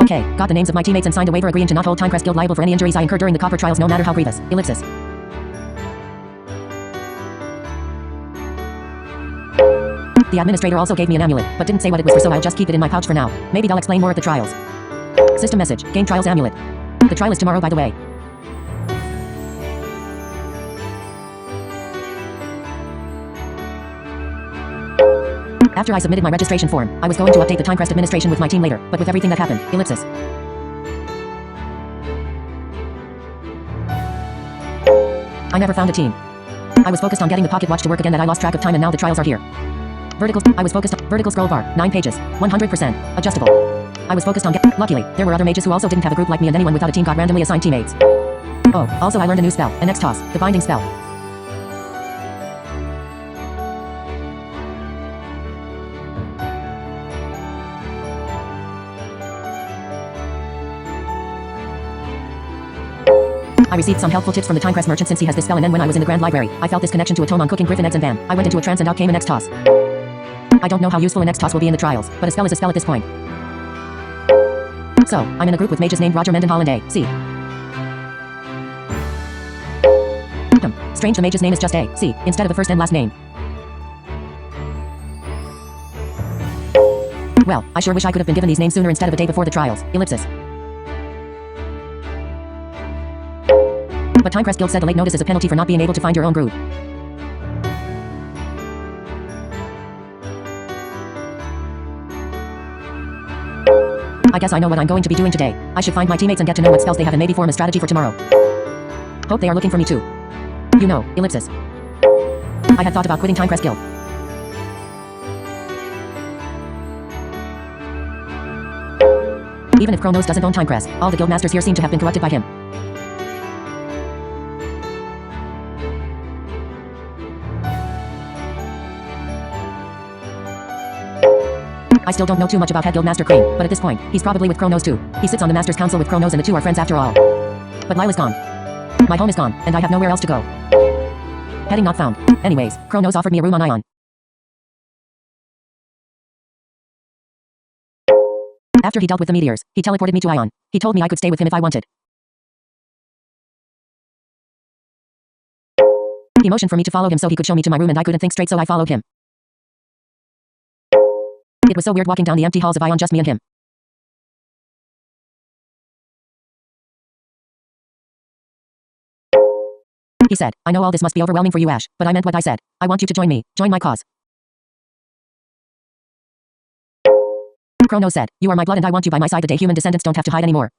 K. Got the names of my teammates and signed a waiver agreeing to not hold Crest Guild liable for any injuries I incur during the copper trials no matter how grievous. Ellipsis. The administrator also gave me an amulet, but didn't say what it was for, so I'll just keep it in my pouch for now. Maybe they'll explain more at the trials. System message. Game trials amulet. The trial is tomorrow, by the way. After I submitted my registration form, I was going to update the Crest administration with my team later, but with everything that happened, ellipsis. I never found a team. I was focused on getting the pocket watch to work again that I lost track of time, and now the trials are here. I was focused on vertical scroll bar, 9 pages, 100%, adjustable. I was focused on luckily, there were other mages who also didn't have a group like me, and anyone without a team got randomly assigned teammates. Oh, also I learned a new spell, an X-Toss, the binding spell. I received some helpful tips from the Crest merchant since he has this spell, and then when I was in the Grand Library, I felt this connection to a tome on cooking griffin eggs and bam, I went into a trance and out came an X-Toss. I don't know how useful an X-Toss will be in the trials, but a spell is a spell at this point. So, I'm in a group with mages named Roger Mendenhall and A. C. Strange, the mage's name is just A. C. instead of the first and last name. Well, I sure wish I could have been given these names sooner instead of a day before the trials. Ellipsis. But Crest Guild said the late notice is a penalty for not being able to find your own group. I guess I know what I'm going to be doing today. I should find my teammates and get to know what spells they have and maybe form a strategy for tomorrow. Hope they are looking for me too. You know, ellipsis. I had thought about quitting Crest Guild. Even if Kronos doesn't own Crest, all the guild masters here seem to have been corrupted by him. I still don't know too much about Head Guildmaster Crane, but at this point, he's probably with Kronos too. He sits on the Master's Council with Kronos and the two are friends after all. But Lila's gone. My home is gone, and I have nowhere else to go. Heading not found. Anyways, Kronos offered me a room on Ion. After he dealt with the meteors, he teleported me to Ion. He told me I could stay with him if I wanted. He motioned for me to follow him so he could show me to my room, and I couldn't think straight, so I followed him. It was so weird walking down the empty halls of Ion, just me and him. He said, I know all this must be overwhelming for you, Ash, but I meant what I said. I want you to join me, join my cause. Kronos said, you are my blood and I want you by my side the day human descendants don't have to hide anymore.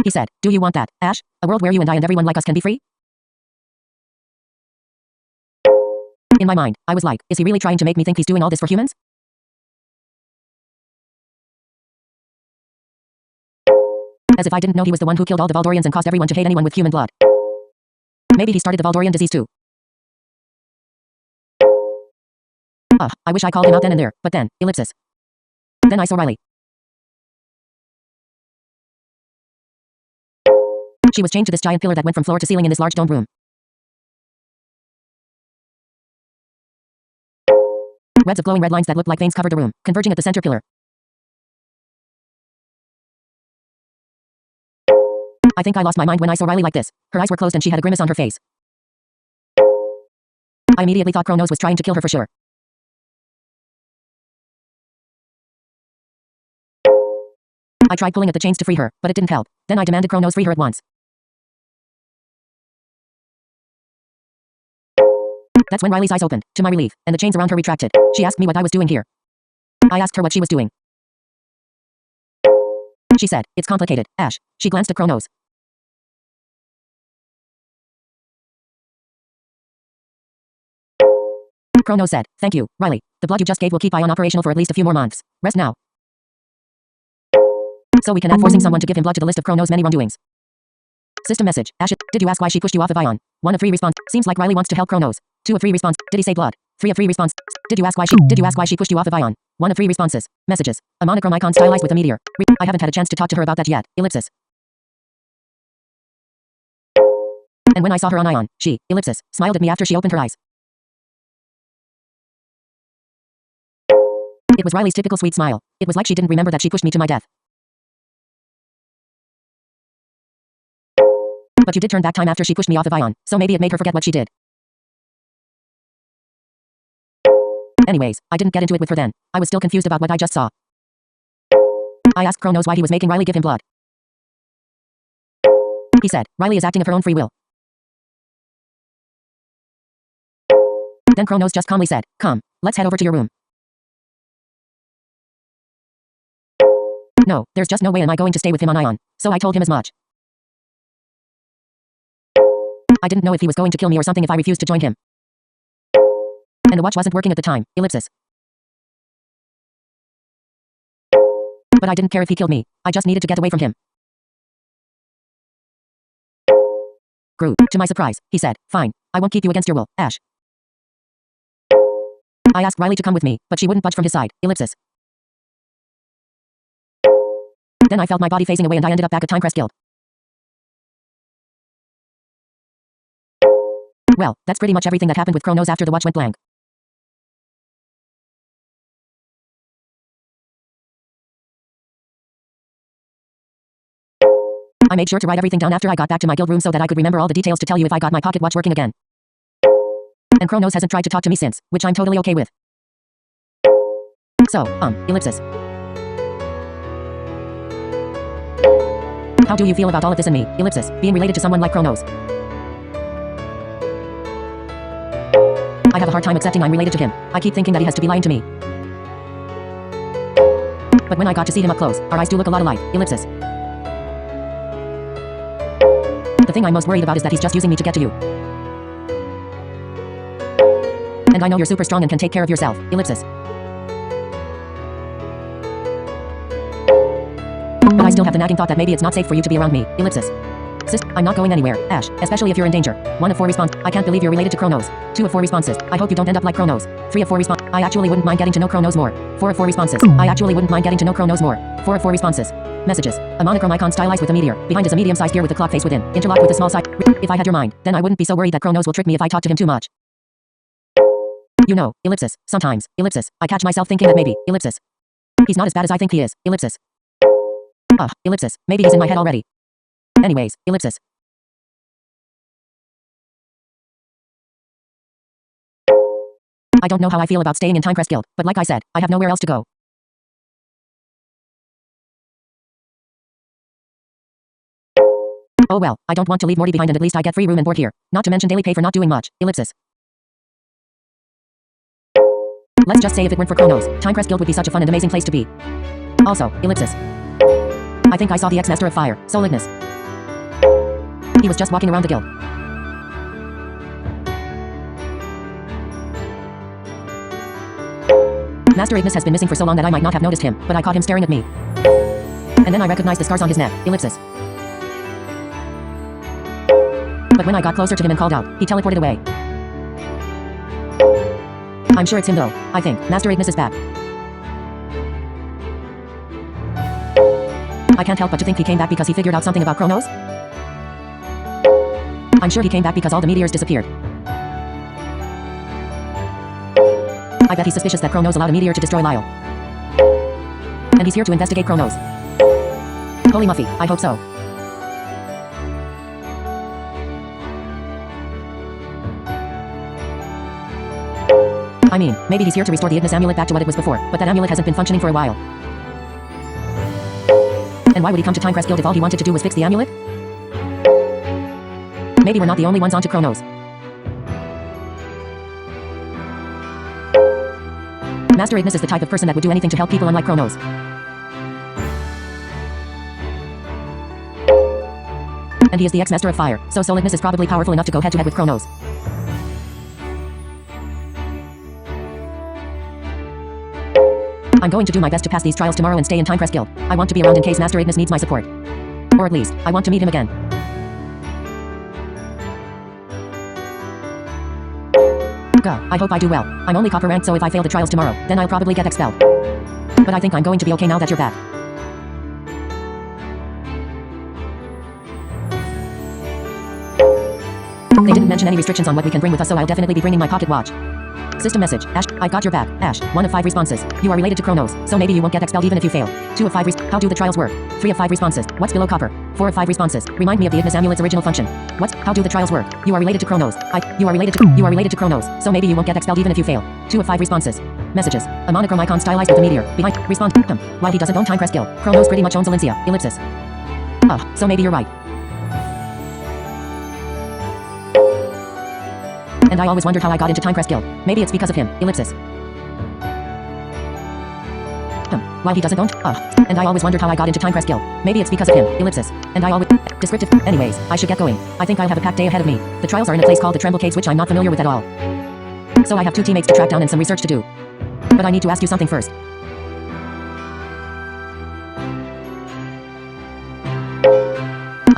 He said, do you want that, Ash? A world where you and I and everyone like us can be free? In my mind, I was like, is he really trying to make me think he's doing all this for humans? As if I didn't know he was the one who killed all the Valdorians and caused everyone to hate anyone with human blood. Maybe he started the Valdorian disease too. I wish I called him out then and there, but then, ellipsis. Then I saw Riley. She was chained to this giant pillar that went from floor to ceiling in this large domed room. Webs of glowing red lines that looked like veins covered the room, converging at the center pillar. I think I lost my mind when I saw Riley like this. Her eyes were closed and she had a grimace on her face. I immediately thought Kronos was trying to kill her for sure. I tried pulling at the chains to free her, but it didn't help. Then I demanded Kronos free her at once. That's when Riley's eyes opened, to my relief, and the chains around her retracted. She asked me what I was doing here. I asked her what she was doing. She said, it's complicated, Ash. She glanced at Kronos. Kronos said, thank you, Riley. The blood you just gave will keep Ion operational for at least a few more months. Rest now. So we can add forcing someone to give him blood to the list of Kronos' many wrongdoings. System message. Ash, did you ask why she pushed you off of Ion? 1 of 3 response. Seems like Riley wants to help Kronos. 2 of 3 response. Did he say blood? 3 of 3 response. Did you ask why she pushed you off of Ion? 1 of 3 responses. Messages. A monochrome icon stylized with a meteor. I haven't had a chance to talk to her about that yet. Ellipsis. And when I saw her on Ion, she, ellipsis, smiled at me after she opened her eyes. It was Riley's typical sweet smile. It was like she didn't remember that she pushed me to my death. But you did turn back time after she pushed me off of Ion, so maybe it made her forget what she did. Anyways, I didn't get into it with her then. I was still confused about what I just saw. I asked Kronos why he was making Riley give him blood. He said, Riley is acting of her own free will. Then Kronos just calmly said, come, let's head over to your room. No, there's just no way am I going to stay with him on Ion, so I told him as much. I didn't know if he was going to kill me or something if I refused to join him. And the watch wasn't working at the time, ellipsis. But I didn't care if he killed me, I just needed to get away from him. Groot, to my surprise, he said, fine, I won't keep you against your will, Ash. I asked Riley to come with me, but she wouldn't budge from his side, ellipsis. Then I felt my body phasing away and I ended up back at Crest Guild. Well, that's pretty much everything that happened with Kronos after the watch went blank. I made sure to write everything down after I got back to my guild room so that I could remember all the details to tell you if I got my pocket watch working again. And Kronos hasn't tried to talk to me since, which I'm totally okay with. So, ellipsis. How do you feel about all of this and me, ellipsis, being related to someone like Kronos? I have a hard time accepting I'm related to him. I keep thinking that he has to be lying to me. But when I got to see him up close, our eyes do look a lot alike, ellipsis. The thing I'm most worried about is that he's just using me to get to you. And I know you're super strong and can take care of yourself, ellipsis. But I still have the nagging thought that maybe it's not safe for you to be around me, ellipsis. Sis, I'm not going anywhere, Ash, especially if you're in danger. 1 of 4 response, I can't believe you're related to Kronos. 2 of 4 responses, I hope you don't end up like Kronos. 3 of 4 response, I actually wouldn't mind getting to know Kronos more. 4 of 4 responses, I actually wouldn't mind getting to know Kronos more. 4 of 4 responses. Messages. A monochrome icon stylized with a meteor. Behind is a medium-sized gear with a clock face within. Interlocked with a small side. If I had your mind, then I wouldn't be so worried that Kronos will trick me if I talk to him too much. You know, ellipsis, sometimes, ellipsis, I catch myself thinking that maybe, ellipsis. He's not as bad as I think he is, ellipsis. Ellipsis, maybe he's in my head already. Anyways, ellipsis. I don't know how I feel about staying in Crest Guild, but like I said, I have nowhere else to go. Oh well, I don't want to leave Morty behind and at least I get free room and board here. Not to mention daily pay for not doing much, ellipsis. Let's just say if it weren't for Kronos, Crest Guild would be such a fun and amazing place to be. Also, ellipsis. I think I saw the ex-master of fire, Soul Ignis. He was just walking around the guild. Master Ignis has been missing for so long that I might not have noticed him, but I caught him staring at me. And then I recognized the scars on his neck, ellipsis. But when I got closer to him and called out, he teleported away. I'm sure it's him though. I think Master Ignis is back. I can't help but to think he came back because he figured out something about Kronos. I'm sure he came back because all the meteors disappeared. I bet he's suspicious that Kronos allowed a meteor to destroy Lyle. And he's here to investigate Kronos. Holy Muffy, I hope so. I mean, maybe he's here to restore the Ignis amulet back to what it was before, but that amulet hasn't been functioning for a while. And why would he come to Crest Guild if all he wanted to do was fix the amulet? Maybe we're not the only ones onto Kronos. Master Ignis is the type of person that would do anything to help people unlike Kronos. And he is the ex-master of fire, so Soul Ignis is probably powerful enough to go head-to-head with Kronos. I'm going to do my best to pass these trials tomorrow and stay in Crest Guild. I want to be around in case Master Ignis needs my support. Or at least, I want to meet him again. I hope I do well. I'm only copper ranked, so if I fail the trials tomorrow, then I'll probably get expelled. But I think I'm going to be okay now that you're back. They didn't mention any restrictions on what we can bring with us, so I'll definitely be bringing my pocket watch. System message. Ash, I got your back. Ash, 1 of 5 responses. You are related to Chronos, so maybe you won't get expelled even if you fail. 2 of 5 How do the trials work? 3 of 5 responses. What's below copper? 4 of 5 responses. Remind me of the Ignis amulet's original function. How do the trials work? You are related to Chronos. You are related to Chronos, so maybe you won't get expelled even if you fail. 2 of 5 responses. Messages. A monochrome icon stylized with a meteor. Behind. Respond. Why he doesn't own Time Crest Guild. Chronos pretty much owns Valencia. Ellipsis. So maybe you're right. And I always wondered how I got into Time Crest Guild. Maybe it's because of him. Ellipsis. Why he doesn't own. And I always wondered how I got into Time Crest Guild. Maybe it's because of him. Ellipsis. And I always. Descriptive. Anyways, I should get going. I think I'll have a packed day ahead of me. The trials are in a place called the Tremble Caves, which I'm not familiar with at all. So I have 2 teammates to track down and some research to do. But I need to ask you something first.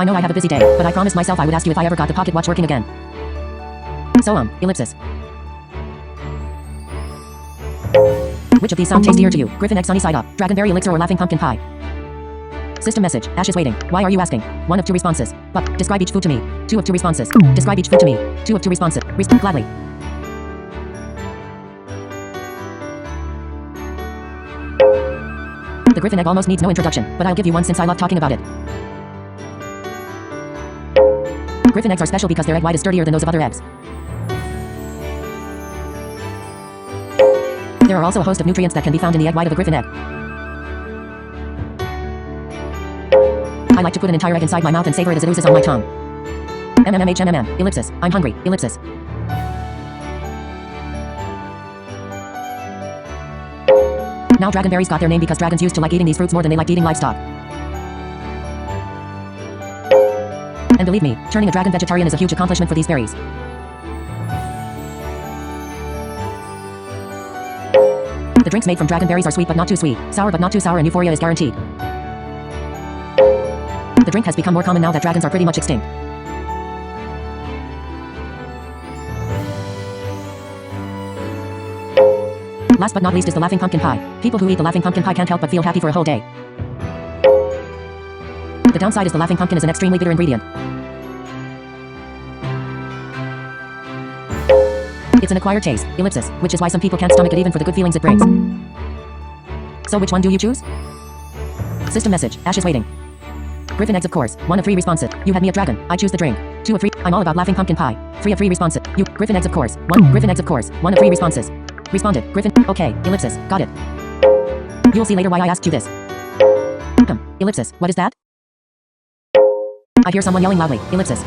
I know I have a busy day, but I promised myself I would ask you if I ever got the pocket watch working again. So ellipsis. Which of these sound tastier to you? Griffin egg sunny side up, dragonberry elixir or laughing pumpkin pie? System message. Ash is waiting. Why are you asking? 1 of 2 responses. Describe each food to me. 2 of 2 responses. Describe each food to me. 2 of 2 responses. Gladly. The griffin egg almost needs no introduction, but I'll give you one since I love talking about it. Griffin eggs are special because their egg white is sturdier than those of other eggs. There are also a host of nutrients that can be found in the egg white of a griffin egg. I like to put an entire egg inside my mouth and savor it as it oozes on my tongue. MMMHMMM. Ellipsis. I'm hungry. Ellipsis. Now dragonberries got their name because dragons used to like eating these fruits more than they liked eating livestock. And believe me, turning a dragon vegetarian is a huge accomplishment for these berries. The drinks made from dragonberries are sweet but not too sweet, sour but not too sour, and euphoria is guaranteed. The drink has become more common now that dragons are pretty much extinct. Last but not least is the laughing pumpkin pie. People who eat the laughing pumpkin pie can't help but feel happy for a whole day. The downside is the laughing pumpkin is an extremely bitter ingredient. It's an acquired taste, ellipsis, which is why some people can't stomach it even for the good feelings it brings. So which one do you choose? System message. Ash is waiting. Griffin eggs, of course. 1 of 3 responses. You had me at dragon. I choose the drink. 2 of 3. I'm all about laughing pumpkin pie. 3 of 3 responses. You. Griffin eggs, of course. 1. Griffin eggs, of course. 1 of 3 responses. Responded. Griffin. Okay. Ellipsis. Got it. You'll see later why I asked you this. Ellipsis. What is that? I hear someone yelling loudly. Ellipsis.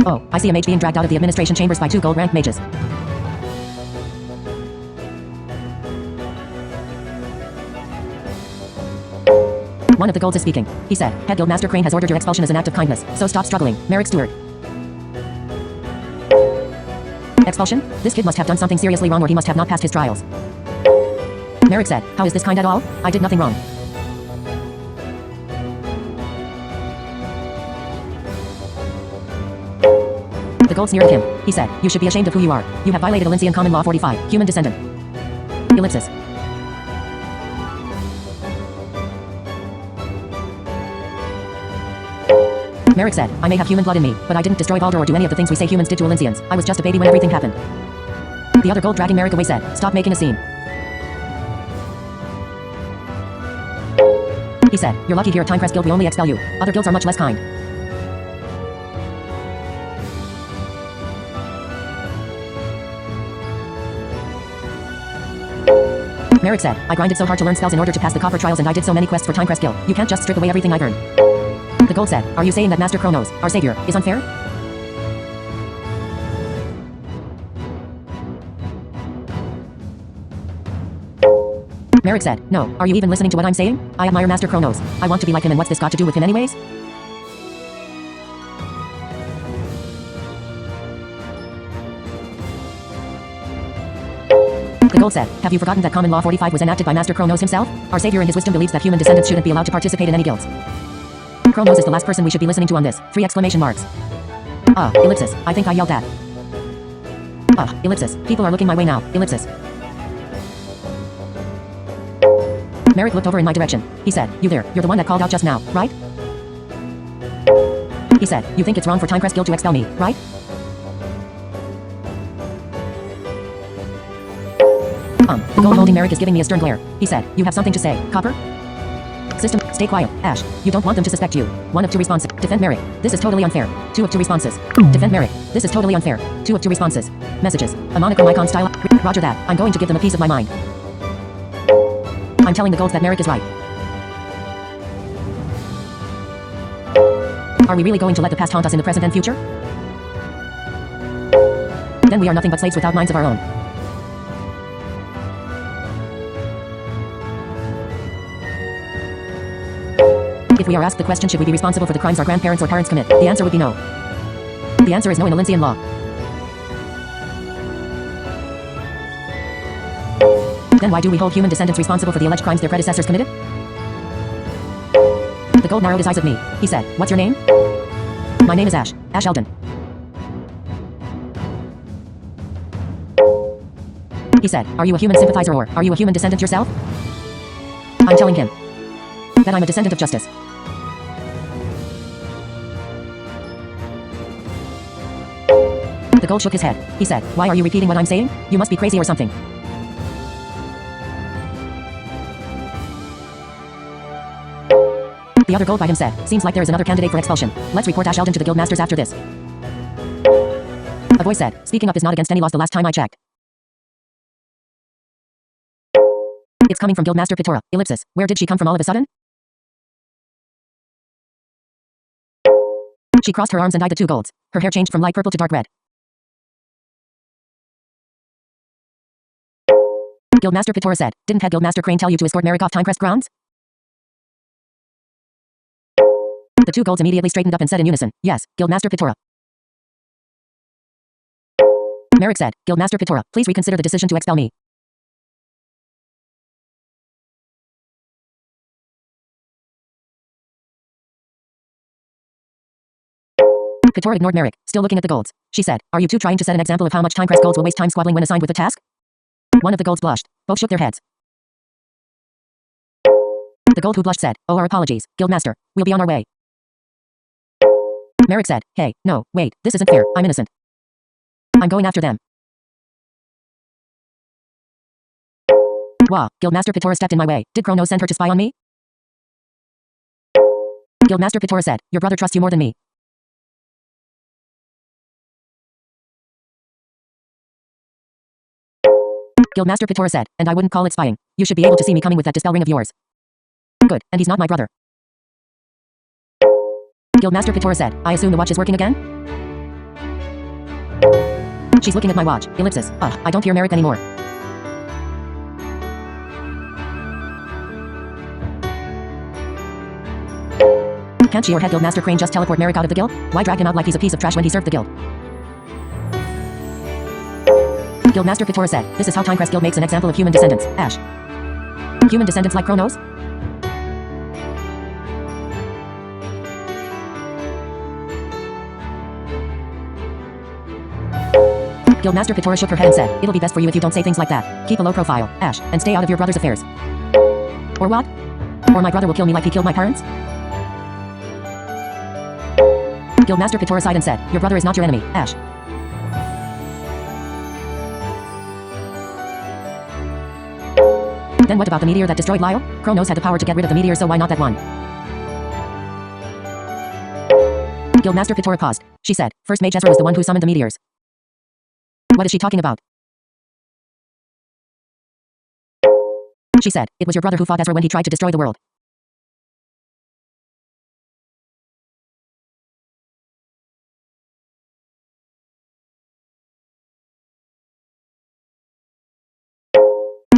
Oh, I see a mage being dragged out of the administration chambers by 2 gold-ranked mages. One of the golds is speaking. He said, Head Guild Master Crane has ordered your expulsion as an act of kindness, so stop struggling. Merrick Stewart. Expulsion? This kid must have done something seriously wrong or he must have not passed his trials. Merrick said, how is this kind at all? I did nothing wrong. The gold sneered at him. He said, you should be ashamed of who you are. You have violated Elysian Common Law 45, human descendant. Ellipsis. Merrick said, I may have human blood in me, but I didn't destroy Baldur or do any of the things we say humans did to Elysians. I was just a baby when everything happened. The other gold dragging Merrick away said, stop making a scene. He said, you're lucky here at Time Crest Guild we only expel you. Other guilds are much less kind. Merrick said, I grinded so hard to learn spells in order to pass the copper trials and I did so many quests for Time Crest Guild. You can't just strip away everything I've earned. The gold said, are you saying that Master Chronos, our savior, is unfair? Merrick said, no, are you even listening to what I'm saying? I admire Master Chronos. I want to be like him, and what's this got to do with him anyways? The gold said, have you forgotten that Common Law 45 was enacted by Master Chronos himself? Our savior in his wisdom believes that human descendants shouldn't be allowed to participate in any guilds. Chronos is the last person we should be listening to on this. 3 exclamation marks. Ellipsis. I think I yelled that. Ellipsis. People are looking my way now. Ellipsis. Merrick looked over in my direction. He said, you there, you're the one that called out just now, right? he said. You think it's wrong for Time Crest Guild to expel me, right? The gold-holding Merrick is giving me a stern glare. He said, you have something to say, Copper? System, stay quiet, Ash. You don't want them to suspect you. 1 of 2 responses. Defend Merrick. This is totally unfair. 2 of 2 responses. Defend Merrick. This is totally unfair. 2 of 2 responses. Messages. A monochrome icon style. Roger that. I'm going to give them a piece of my mind. I'm telling the golds that Merrick is right. Are we really going to let the past haunt us in the present and future? Then we are nothing but slaves without minds of our own. If we are asked the question, should we be responsible for the crimes our grandparents or parents commit, the answer would be no. The answer is no in the Lincean law. Then why do we hold human descendants responsible for the alleged crimes their predecessors committed? The gold narrowed his eyes at me. He said, what's your name? My name is Ash. Ash Eldon. He said, are you a human sympathizer or are you a human descendant yourself? I'm telling him that I'm a descendant of justice. The gold shook his head. He said, why are you repeating what I'm saying? You must be crazy or something. The other gold by him said, seems like there is another candidate for expulsion. Let's report Ash Eldon to the guild masters after this. A voice said, speaking up is not against any laws the last time I checked. It's coming from Guildmaster Pitora. Ellipsis. Where did she come from all of a sudden? She crossed her arms and eyed the 2 golds. Her hair changed from light purple to dark red. Guildmaster Pitora said, didn't Head Guildmaster Crane tell you to escort Merrick off Time Crest grounds? The 2 golds immediately straightened up and said in unison, yes, Guildmaster Pitora. Merrick said, Guildmaster Pitora, please reconsider the decision to expel me. Pitora ignored Merrick, still looking at the golds. She said, are you 2 trying to set an example of how much Time Crest golds will waste time squabbling when assigned with a task? 1 of the golds blushed. Both shook their heads. The gold who blushed said, oh, our apologies, Guildmaster. We'll be on our way. Merrick said, hey, no, wait, this isn't fair, I'm innocent. I'm going after them. Wah, Guildmaster Pitora stepped in my way. Did Chronos send her to spy on me? Guildmaster Pitora said, your brother trusts you more than me. Guildmaster Pitora said, and I wouldn't call it spying. You should be able to see me coming with that dispel ring of yours. Good, and he's not my brother. Guildmaster Pitora said, I assume the watch is working again? She's looking at my watch. Ellipsis. Ugh, I don't hear Merrick anymore. Can't she or Head Guildmaster Crane just teleport Merrick out of the guild? Why drag him out like he's a piece of trash when he served the guild? Guildmaster Pitora said, this is how Time Crest Guild makes an example of human descendants, Ash. Human descendants like Chronos? Guildmaster Pitora shook her head and said, it'll be best for you if you don't say things like that. Keep a low profile, Ash, and stay out of your brother's affairs. Or what? Or my brother will kill me like he killed my parents? Guildmaster Pitora sighed and said, your brother is not your enemy, Ash. Then what about the meteor that destroyed Lyle? Chronos had the power to get rid of the meteor, so why not that one? Guildmaster Pitora paused. She said, First Mage Ezra was the one who summoned the meteors. What is she talking about? She said, it was your brother who fought Ezra when he tried to destroy the world.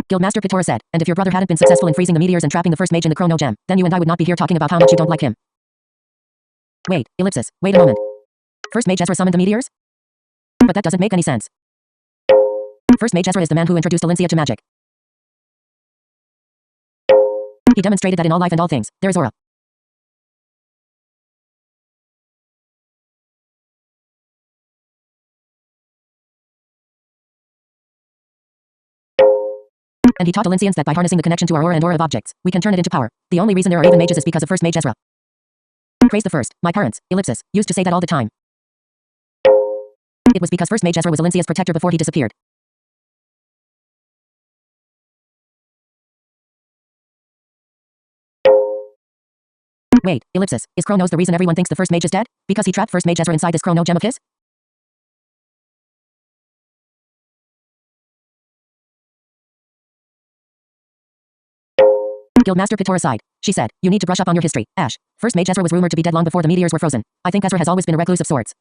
Guildmaster Pitora said, and if your brother hadn't been successful in freezing the meteors and trapping the first mage in the chrono gem, then you and I would not be here talking about how much you don't like him. Wait, ellipsis, wait a moment. First Mage Ezra summoned the meteors? But that doesn't make any sense. First Mage Ezra is the man who introduced Alincia to magic. He demonstrated that in all life and all things, there is aura. And he taught Alincians that by harnessing the connection to our aura and aura of objects, we can turn it into power. The only reason there are even mages is because of First Mage Ezra. Praise the first. My parents, ellipsis, used to say that all the time. It was because First Mage Ezra was Elysia's protector before he disappeared. Wait, ellipsis, is Chronos the reason everyone thinks the First Mage is dead? Because he trapped First Mage Ezra inside this Chrono gem of his? Guildmaster Pitora sighed. She said, you need to brush up on your history, Ash. First Mage Ezra was rumored to be dead long before the meteors were frozen. I think Ezra has always been a recluse of sorts.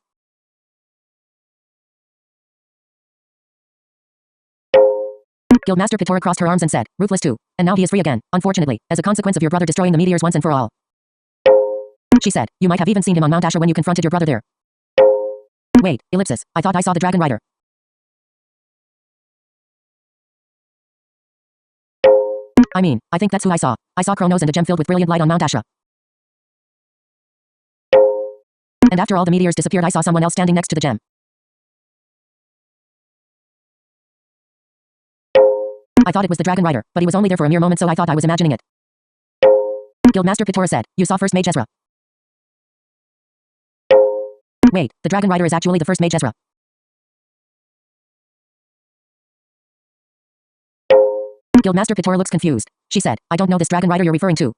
Guildmaster Pitora crossed her arms and said, ruthless too. And now he is free again, unfortunately, as a consequence of your brother destroying the meteors once and for all. She said, you might have even seen him on Mount Asher when you confronted your brother there. Wait, ellipsis, I thought I saw the Dragon Rider. I mean, I think that's who I saw. I saw Chronos and a gem filled with brilliant light on Mount Asher. And after all the meteors disappeared, I saw someone else standing next to the gem. I thought it was the Dragon Rider, but he was only there for a mere moment, so I thought I was imagining it. Guildmaster Pitora said, you saw First Mage Ezra. Wait, the Dragon Rider is actually the First Mage Ezra. Guildmaster Pitora looks confused. She said, I don't know this Dragon Rider you're referring to.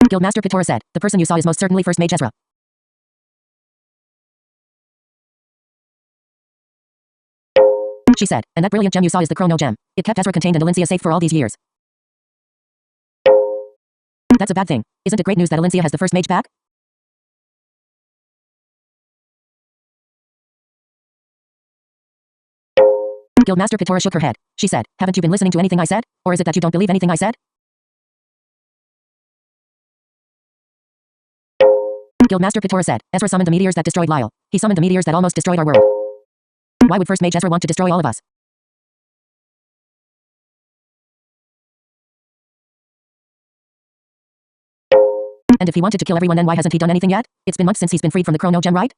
Guildmaster Pitora said, the person you saw is most certainly First Mage Ezra. She said, and that brilliant gem you saw is the Chrono gem. It kept Ezra contained and Elysia safe for all these years. That's a bad thing. Isn't it great news that Elysia has the First Mage back? Guildmaster Pitora shook her head. She said, haven't you been listening to anything I said? Or is it that you don't believe anything I said? Guildmaster Pitora said, Ezra summoned the meteors that destroyed Lyle. He summoned the meteors that almost destroyed our world. Why would First Mage Ezra want to destroy all of us? And if he wanted to kill everyone, then why hasn't he done anything yet? It's been months since he's been freed from the Chrono gem, right?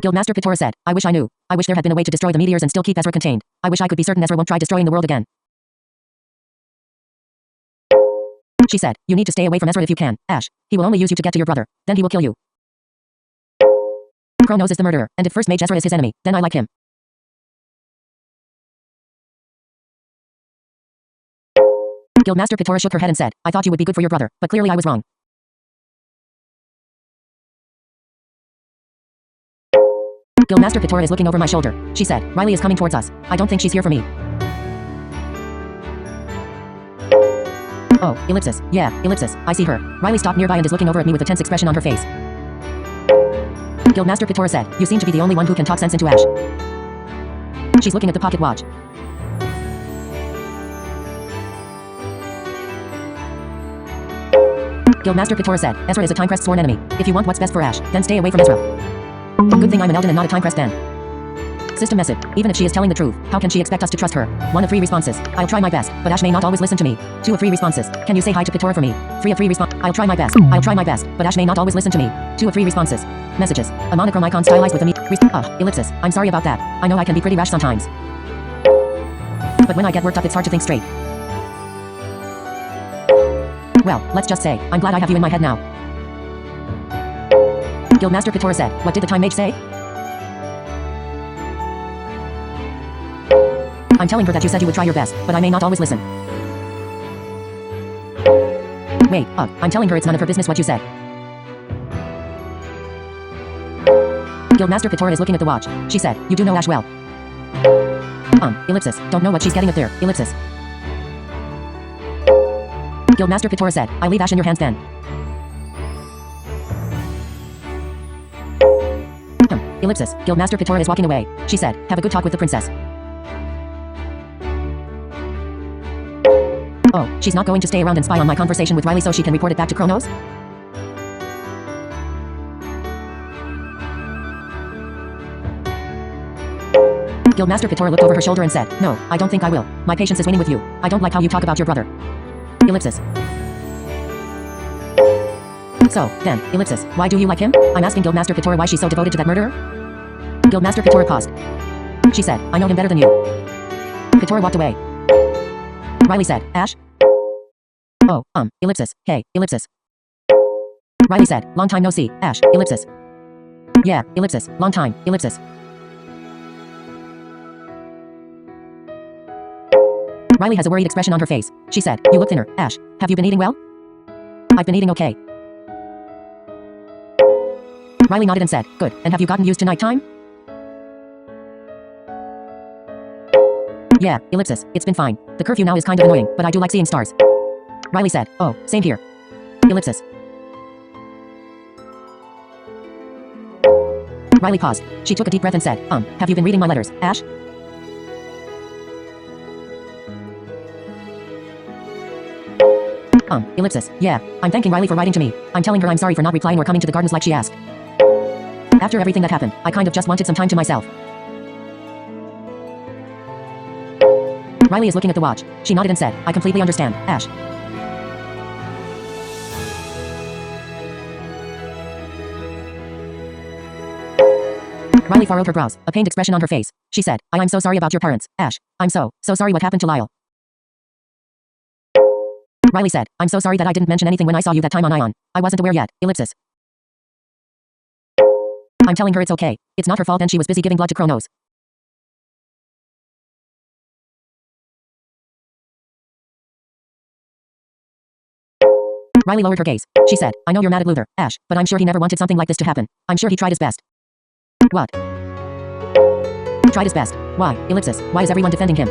Guildmaster Pitora said, I wish I knew. I wish there had been a way to destroy the meteors and still keep Ezra contained. I wish I could be certain Ezra won't try destroying the world again. She said, you need to stay away from Ezra if you can, Ash. He will only use you to get to your brother. Then he will kill you. Chronos is the murderer, and if First Mage Ezra is his enemy, then I like him. Guildmaster Pitora shook her head and said, I thought you would be good for your brother, but clearly I was wrong. Guildmaster Pitora is looking over my shoulder. She said, Riley is coming towards us. I don't think she's here for me. Oh, ellipsis. Yeah, ellipsis. I see her. Riley stopped nearby and is looking over at me with a tense expression on her face. Guildmaster Pitora said, you seem to be the only one who can talk sense into Ash. She's looking at the pocket watch. Guildmaster Pitora said, Ezra is a Time Crest sworn enemy. If you want what's best for Ash, then stay away from Ezra. Good thing I'm an Elden and not a Time Crest then. System message. Even if she is telling the truth, how can she expect us to trust her? 1 of 3 responses. I'll try my best, but Ash may not always listen to me. 2 of 3 responses. Can you say hi to Pitora for me? 3 of 3 response. I'll try my best. I'll try my best, but Ash may not always listen to me. 2 of 3 responses. Messages. A monochrome icon stylized with a ellipsis. I'm sorry about that. I know I can be pretty rash sometimes. But when I get worked up, it's hard to think straight. Well, let's just say, I'm glad I have you in my head now. Guildmaster Pitora said, what did the Time Mage say? I'm telling her that you said you would try your best, but I may not always listen. Wait, I'm telling her it's none of her business what you said. Guildmaster Pitora is looking at the watch. She said, you do know Ash well. Ellipsis, don't know what she's getting at there, ellipsis. Guildmaster Pitora said, I leave Ash in your hands then. Ellipsis, Guildmaster Pitora is walking away. She said, have a good talk with the princess. Oh, she's not going to stay around and spy on my conversation with Riley so she can report it back to Chronos? Guildmaster Pitora looked over her shoulder and said, no, I don't think I will. My patience is waning with you. I don't like how you talk about your brother. Ellipsis. So, then, ellipsis, why do you like him? I'm asking Guildmaster Pitora why she's so devoted to that murderer? Guildmaster Pitora paused. She said, I know him better than you. Katora walked away. Riley said, Ash? Oh, ellipsis, hey, ellipsis. Riley said, long time no see, Ash, ellipsis. Yeah, ellipsis, long time, ellipsis. Riley has a worried expression on her face. She said, you look thinner, Ash. Have you been eating well? I've been eating okay. Riley nodded and said, good, and have you gotten used to nighttime? Yeah, ellipsis, it's been fine. The curfew now is kind of annoying, but I do like seeing stars. Riley said, oh, same here. Ellipsis. Riley paused. She took a deep breath and said, have you been reading my letters, Ash? Ellipsis, yeah. I'm thanking Riley for writing to me. I'm telling her I'm sorry for not replying or coming to the gardens like she asked. After everything that happened, I kind of just wanted some time to myself. Riley is looking at the watch. She nodded and said, I completely understand, Ash. Riley furrowed her brows, a pained expression on her face. She said, I'm so sorry about your parents, Ash. I'm so sorry what happened to Lyle. Riley said, I'm so sorry that I didn't mention anything when I saw you that time on Ion. I wasn't aware yet, ellipsis. I'm telling her it's okay. It's not her fault and she was busy giving blood to Kronos. Riley lowered her gaze. She said, I know you're mad at Luther, Ash, but I'm sure he never wanted something like this to happen. I'm sure he tried his best. What? Tried his best. Why, ellipsis, why is everyone defending him?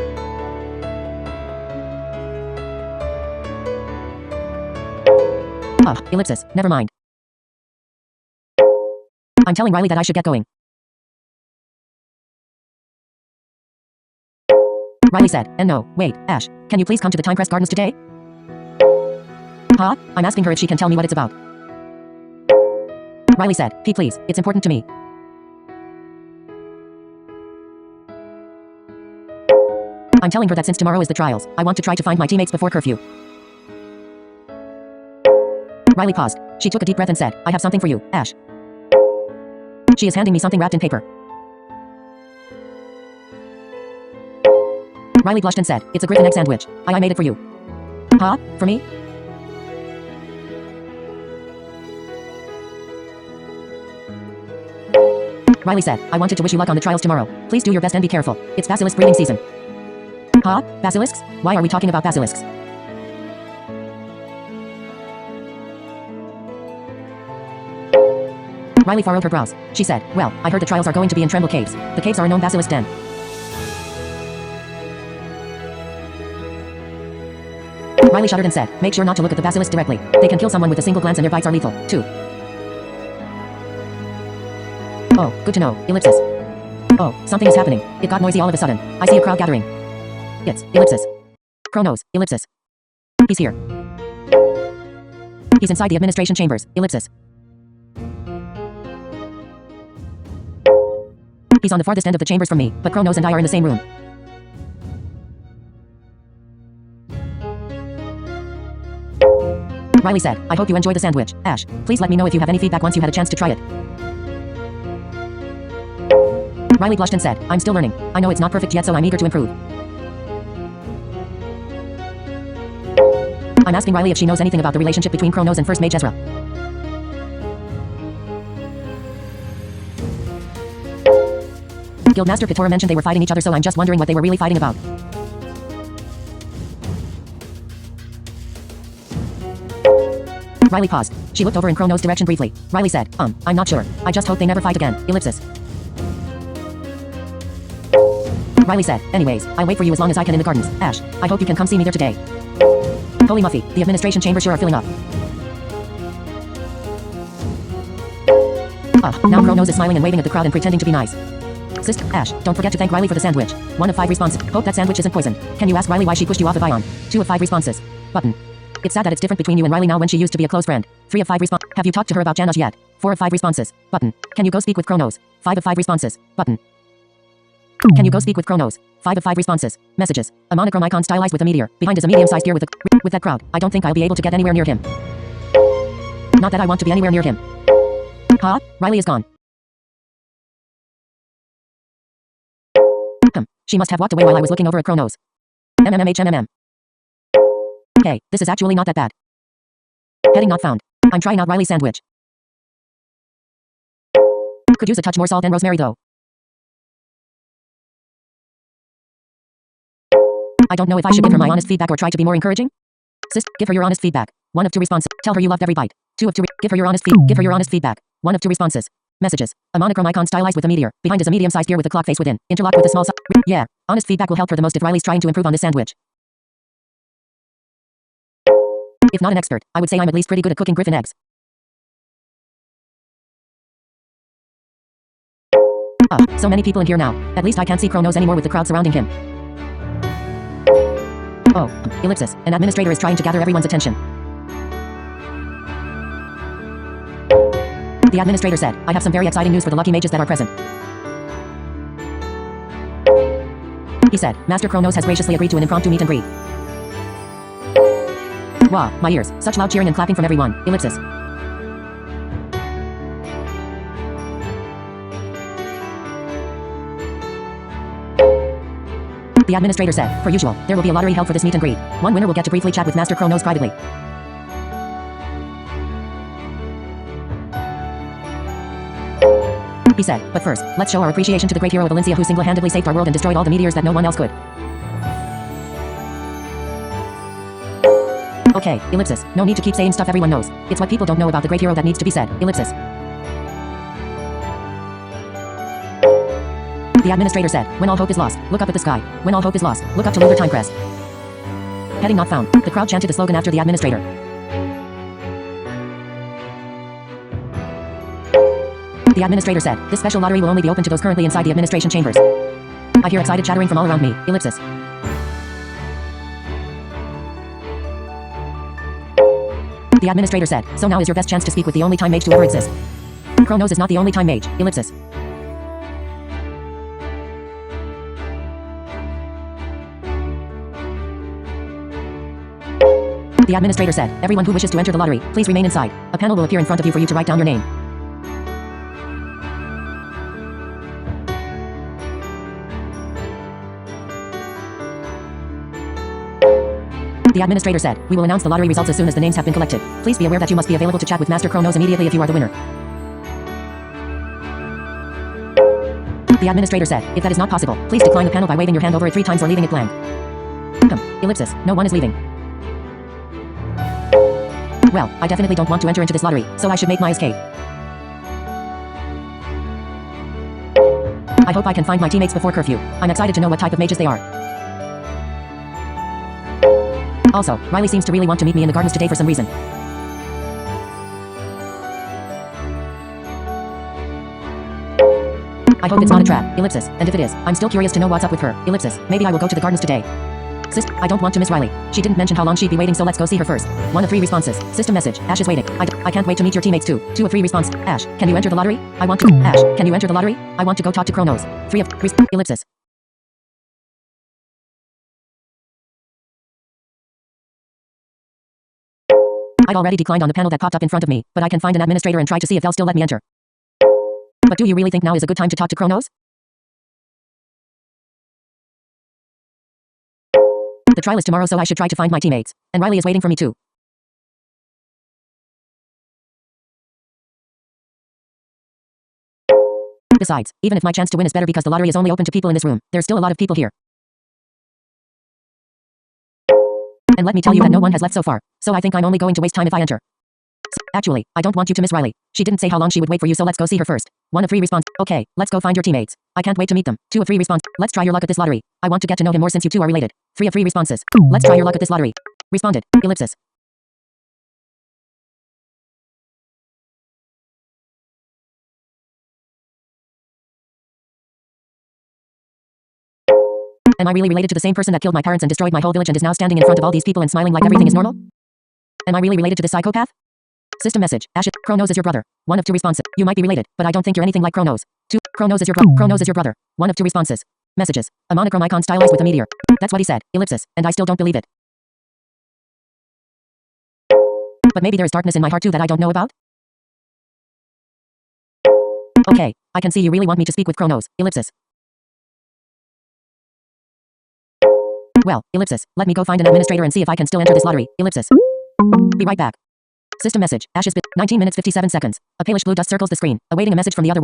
Ellipsis, never mind. I'm telling Riley that I should get going. Riley said, and no, wait, Ash, can you please come to the Crest Gardens today? Huh? I'm asking her if she can tell me what it's about. Riley said, P please, it's important to me. I'm telling her that since tomorrow is the trials, I want to try to find my teammates before curfew. Riley paused. She took a deep breath and said, I have something for you, Ash. She is handing me something wrapped in paper. Riley blushed and said, it's a Griffin egg sandwich. I made it for you. Huh? For me? Riley said, I wanted to wish you luck on the trials tomorrow. Please do your best and be careful. It's basilisk breeding season. Huh? Basilisks? Why are we talking about basilisks? Riley furrowed her brows. She said, well, I heard the trials are going to be in Tremble Caves. The caves are a known basilisk den. Riley shuddered and said, make sure not to look at the basilisk directly. They can kill someone with a single glance and their bites are lethal, too. Oh, good to know, ellipsis. Oh, something is happening. It got noisy all of a sudden. I see a crowd gathering. It's, ellipsis. Kronos, ellipsis. He's here. He's inside the administration chambers, ellipsis. He's on the farthest end of the chambers from me, but Kronos and I are in the same room. Riley said, I hope you enjoy the sandwich, Ash. Please let me know if you have any feedback once you had a chance to try it. Riley blushed and said, I'm still learning. I know it's not perfect yet, so I'm eager to improve. I'm asking Riley if she knows anything about the relationship between Kronos and First Mage Ezra. Guildmaster Katora mentioned they were fighting each other, so I'm just wondering what they were really fighting about. Riley paused. She looked over in Kronos' direction briefly. Riley said, I'm not sure. I just hope they never fight again, ellipsis. Riley said, anyways, I'll wait for you as long as I can in the gardens, Ash. I hope you can come see me there today. Holy Muffy, the administration chambers sure are filling up. Now Kronos is smiling and waving at the crowd and pretending to be nice. Sister, Ash, don't forget to thank Riley for the sandwich. 1 of 5 responses. Hope that sandwich isn't poisoned. Can you ask Riley why she pushed you off of Ion? 2 of 5 responses. Button. It's sad that it's different between you and Riley now when she used to be a close friend. 3 of 5 responses. Have you talked to her about Janosh yet? 4 of 5 responses. Button. Can you go speak with Kronos? 5 of 5 responses. Button. Can you go speak with Kronos? 5 of 5 responses. Messages. A monochrome icon stylized with a meteor. Behind is a medium-sized deer with that crowd. I don't think I'll be able to get anywhere near him. Not that I want to be anywhere near him. Huh? Riley is gone. She must have walked away while I was looking over at Chronos. MMMHMMM. Okay, this is actually not that bad. Heading not found. I'm trying out Riley's sandwich. Could use a touch more salt and rosemary though. I don't know if I should give her my honest feedback or try to be more encouraging. Sis, give her your honest feedback. 1 of 2 responses. Tell her you loved every bite. 2 of 2. Give her your honest feedback. 1 of 2 responses. Messages. A monochrome icon stylized with a meteor. Behind is a medium-sized gear with a clock face within. Interlocked with a small yeah. Honest feedback will help her the most if Riley's trying to improve on this sandwich. If not an expert, I would say I'm at least pretty good at cooking griffin eggs. So many people in here now. At least I can't see Chronos anymore with the crowd surrounding him. Oh, ellipsis. An administrator is trying to gather everyone's attention. The administrator said, I have some very exciting news for the lucky mages that are present. He said, Master Chronos has graciously agreed to an impromptu meet and greet. Wow, my ears. Such loud cheering and clapping from everyone. Ellipsis. The administrator said, per usual, there will be a lottery held for this meet and greet. One winner will get to briefly chat with Master Chronos privately. He said, but first, let's show our appreciation to the great hero of Valencia who single-handedly saved our world and destroyed all the meteors that no one else could. Okay, ellipsis. No need to keep saying stuff everyone knows. It's what people don't know about the great hero that needs to be said. Ellipsis. The administrator said, when all hope is lost, look up at the sky. When all hope is lost, look up to Lunar Time Crest. Heading not found. The crowd chanted the slogan after the administrator. The administrator said, this special lottery will only be open to those currently inside the administration chambers. I hear excited chattering from all around me. Ellipsis. The administrator said, so now is your best chance to speak with the only time mage to ever exist. Chronos is not the only time mage. Ellipsis. The administrator said, everyone who wishes to enter the lottery, please remain inside. A panel will appear in front of you for you to write down your name. The administrator said, we will announce the lottery results as soon as the names have been collected. Please be aware that you must be available to chat with Master Chronos immediately if you are the winner. The administrator said, if that is not possible, please decline the panel by waving your hand over it 3 times or leaving it blank. Ellipsis. No one is leaving. Well, I definitely don't want to enter into this lottery, so I should make my escape. I hope I can find my teammates before curfew. I'm excited to know what type of mages they are. Also, Riley seems to really want to meet me in the gardens today for some reason. I hope it's not a trap. Ellipsis. And if it is, I'm still curious to know what's up with her. Ellipsis. Maybe I will go to the gardens today. Sis, I don't want to miss Riley. She didn't mention how long she'd be waiting, so let's go see her first. 1 of 3 responses. System message. Ash is waiting. I can't wait to meet your teammates too. 2 of 3 response. Ash, can you enter the lottery? I want to. Ash, can you enter the lottery? I want to go talk to Chronos. 3 of 3. Ellipsis. I'd already declined on the panel that popped up in front of me, but I can find an administrator and try to see if they'll still let me enter. But do you really think now is a good time to talk to Chronos? The trial is tomorrow, so I should try to find my teammates. And Riley is waiting for me too. Besides, even if my chance to win is better because the lottery is only open to people in this room, there's still a lot of people here. And let me tell you that no one has left so far, so I think I'm only going to waste time if I enter. Actually, I don't want you to miss Riley. She didn't say how long she would wait for you, so let's go see her first. 1 of 3 response. Okay, let's go find your teammates. I can't wait to meet them. 2 of 3 response. Let's try your luck at this lottery. I want to get to know him more since you two are related. 3 of 3 responses. Let's try your luck at this lottery. Responded. Ellipsis. Am I really related to the same person that killed my parents and destroyed my whole village and is now standing in front of all these people and smiling like everything is normal? Am I really related to this psychopath? System message. Ash, Chronos is your brother. 1 of 2 responses. You might be related, but I don't think you're anything like Chronos. 2. Chronos is your brother. 1 of 2 responses. Messages. A monochrome icon stylized with a meteor. That's what he said. Ellipsis. And I still don't believe it. But maybe there is darkness in my heart too that I don't know about? Okay, I can see you really want me to speak with Chronos. Ellipsis. Well, ellipsis. Let me go find an administrator and see if I can still enter this lottery. Ellipsis. Be right back. System message. Ashes bit. 19 minutes 57 seconds. A palish blue dust circles the screen, awaiting a message from the other world.